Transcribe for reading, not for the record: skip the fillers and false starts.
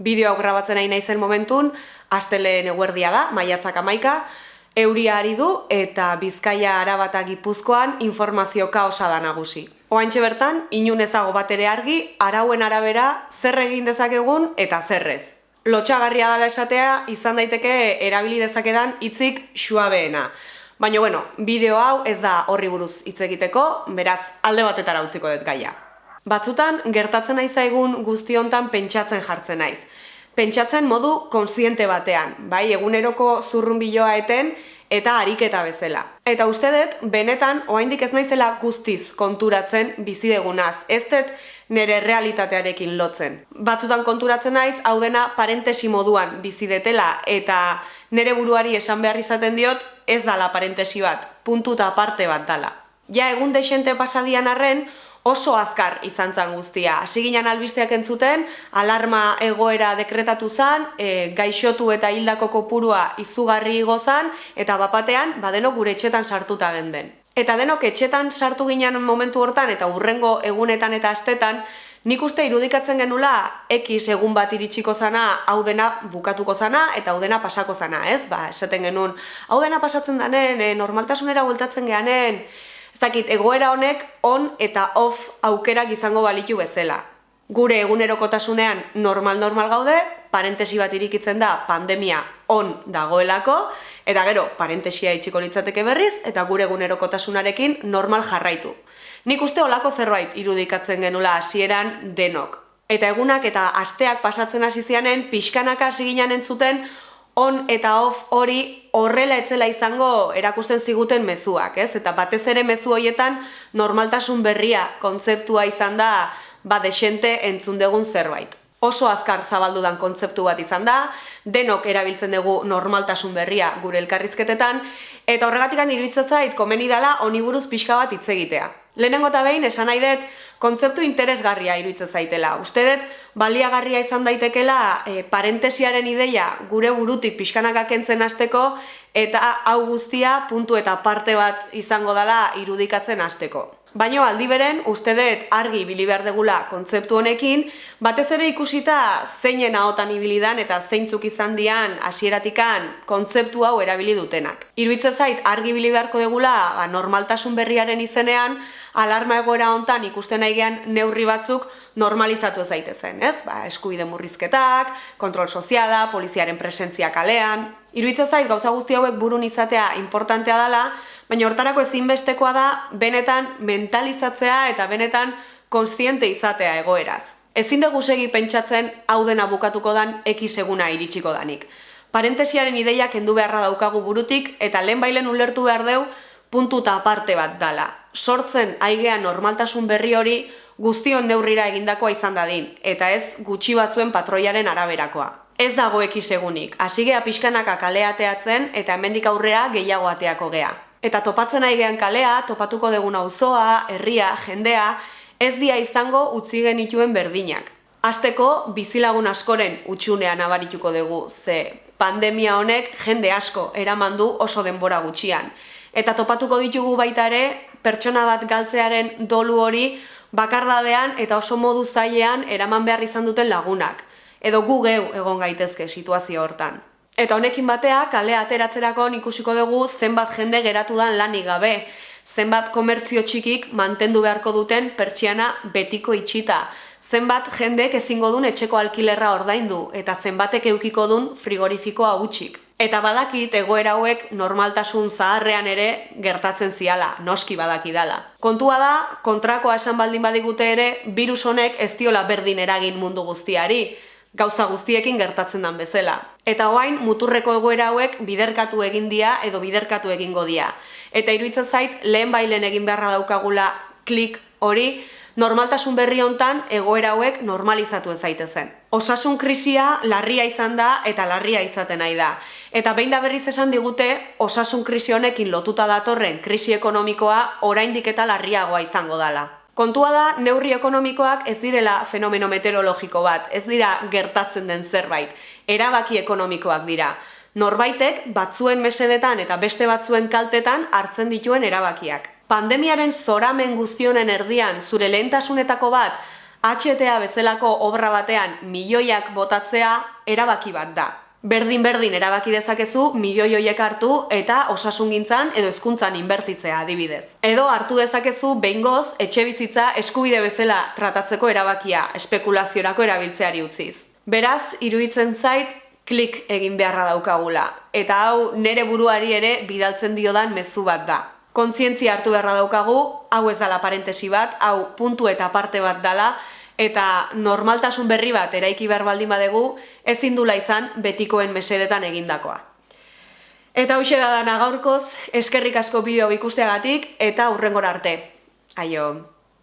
Bideo hau grabatzen nahi naizen momentun, astelehen eguerdia da, maiatzak 11, euria ari du eta Bizkaia, Araba eta Gipuzkoan informazio kaosa da nagusi. Oraintxe bertan, inun ezago bat ere argi, arauen arabera zer egin dezakegun eta zer ez. Lotsagarria dela esatea, izan daiteke erabili dezakedan hitzik suabeena. Baina, bideo hau ez da horri buruz hitz egiteko, beraz, alde batetara utziko dut gaia. Batzutan, gertatzen naiz zaigun guzti hontan pentsatzen jartzen naiz. Pentsatzen modu kontziente batean, bai, eguneroko zurrunbiloa eten eta ariketa bezala. Eta uste dut, benetan, oraindik ez naizela guztiz konturatzen bizi degunaz, ez dut nire realitatearekin lotzen. Batzutan konturatzen naiz, hau dena parentesi moduan bizi detela eta nire buruari esan behar izaten diot, ez dala parentesi bat, puntu eta aparte bat dala. Ja, egun dexente pasadian arren, oso azkar izan zan guztia. Hasi ginen albisteak entzuten, alarma egoera dekretatu zan, gaixotu eta hildako kopurua izugarri igo zan, eta bapatean, denok gure etxetan sartuta genden. Eta denok etxetan sartu ginen momentu hortan, eta hurrengo egunetan eta astetan, nik uste irudikatzen genula X egun bat iritsiko zana, hau dena bukatuko zana, eta hau dena pasako zana, ez? Esaten genuen, hau dena pasatzen danen, normaltasunera bueltatzen geanen, ez dakit, egoera honek on eta off aukerak izango balitu bezala. Gure egunerokotasunean normal gaude, parentesi bat irikitzen da pandemia on dagoelako, eta gero parentesia itxiko litzateke berriz, eta gure egunerokotasunarekin normal jarraitu. Nik uste olako zerbait irudikatzen genula hasieran denok. Eta egunak eta asteak pasatzen hasi zianen, pixkanaka hasi ginen entzuten, on eta off hori horrela etzela izango erakusten ziguten mezuak, ez? Eta batez ere mezu horietan normaltasun berria kontzeptua izan da desente entzun dugun zerbait. Oso azkar zabaldudan kontzeptu bat izan da, denok erabiltzen dugu normaltasun berria gure elkarrizketetan, eta horregatikan iruditzen zait komeni dela honi buruz pixka bat hitz egitea. Lehenengo eta behin esan nahi dut kontzeptu interesgarria iruditzen zaitela. Uste dut baliagarria izan daitekela parentesiaren ideia gure burutik pixkanaka kentzen hasteko eta hau guztia puntu eta parte bat izango dela irudikatzen hasteko. Baina aldi beren, uste dut argi ibili behar degula kontzeptu honekin, batez ere ikusita zeinen ahotan ibilidan eta zeintzuk izan dian hasieratikan kontzeptu hau erabili dutenak. Iruditzen zait argi ibili beharko degula normaltasun berriaren izenean, alarma egoera hontan ikusten nahi gean neurri batzuk normalizatu ez daitezen, ez? Eskubide murrizketak, kontrol soziala, poliziaren presentzia kalean. Iruditzen zait gauza guzti hauek burun izatea importantea dela, baina hortarako ezinbestekoa da benetan mentalizatzea eta benetan kontziente izatea egoeraz. Ezin dugu segi pentsatzen hau dena bukatuko dan X eguna iritsiko danik. Parentesiaren ideia kendu beharra daukagu burutik eta lehenbailen ulertu behar deu puntu eta aparte bat dala. Sortzen aigea normaltasun berri hori guztion neurrira egindakoa izan dadin, eta ez gutxi batzuen patroiaren araberakoa. Ez dago X egunik, hasi gea pixkanaka kalea ateatzen eta hemendik aurrera gehiago ateako gea. Eta topatzen ari gean kalea, topatuko dugun auzoa, herria, jendea, ez dia izango utzi genituen berdinak. Hasteko bizilagun askoren utxunea nabarituko dugu, ze pandemia honek jende asko eraman du oso denbora gutxian. Eta topatuko ditugu baita ere, pertsona bat galtzearen dolu hori bakardadean eta oso modu zailean eraman behar izan duten lagunak. Edo gu geu egon gaitezke situazio hortan. Eta honekin batea, kalea ateratzerako ikusiko dugu zenbat jende geratu dan lanik gabe, zenbat komertzio txikik mantendu beharko duten pertsiana betiko itxita, zenbat jendek ezingo dun etxeko alkilerra ordaindu eta zenbatek eukiko dun frigorifikoa hutsik. Eta badakit egoera hauek normaltasun zaharrean ere gertatzen ziala, noski badakidala. Kontua da, kontrakoa esan baldin badigute ere, virus honek ez diola berdin eragin mundu guztiari, gauza guztiekin gertatzen dan bezala. Eta orain muturreko egoera hauek biderkatu egin dia edo biderkatu egingo dia. Eta iruditzen zait lehenbailen egin beharra daukagula klik hori, normaltasun berri hontan egoera hauek normalizatu ez daitezen. Osasun krisia larria izan da eta larria izaten nahi da. Eta behin da berriz esan digute, osasun krisi honekin lotuta datorren krisi ekonomikoa oraindik eta larriagoa izango dala. Kontua da, neurri ekonomikoak ez direla fenomeno meteorologiko bat, ez dira gertatzen den zerbait, erabaki ekonomikoak dira. Norbaitek batzuen mesedetan eta beste batzuen kaltetan hartzen dituen erabakiak. Pandemiaren zoramen guztionen erdian zure lehentasunetako bat HTA bezalako obra batean milioiak botatzea erabaki bat da. Berdin-berdin erabaki dezakezu milioi horiek hartu eta osasungintzan edo hezkuntzan inbertitzea adibidez. Edo hartu dezakezu behingoz etxebizitza eskubide bezala tratatzeko erabakia espekulaziorako erabiltzeari utziz. Beraz, iruditzen zait klik egin beharra daukagula. Eta hau nere buruari ere bidaltzen diodan mezu bat da. Kontzientzia hartu beharra daukagu, hau ez dala parentesi bat, hau puntu eta parte bat dala, eta normaltasun berri bat eraiki behar baldin badegu, ezin dula izan betikoen mesedetan egindakoa. Eta hauxe da dana gaurkoz, eskerrik asko bideo ikusteagatik eta hurrengora arte. Aio!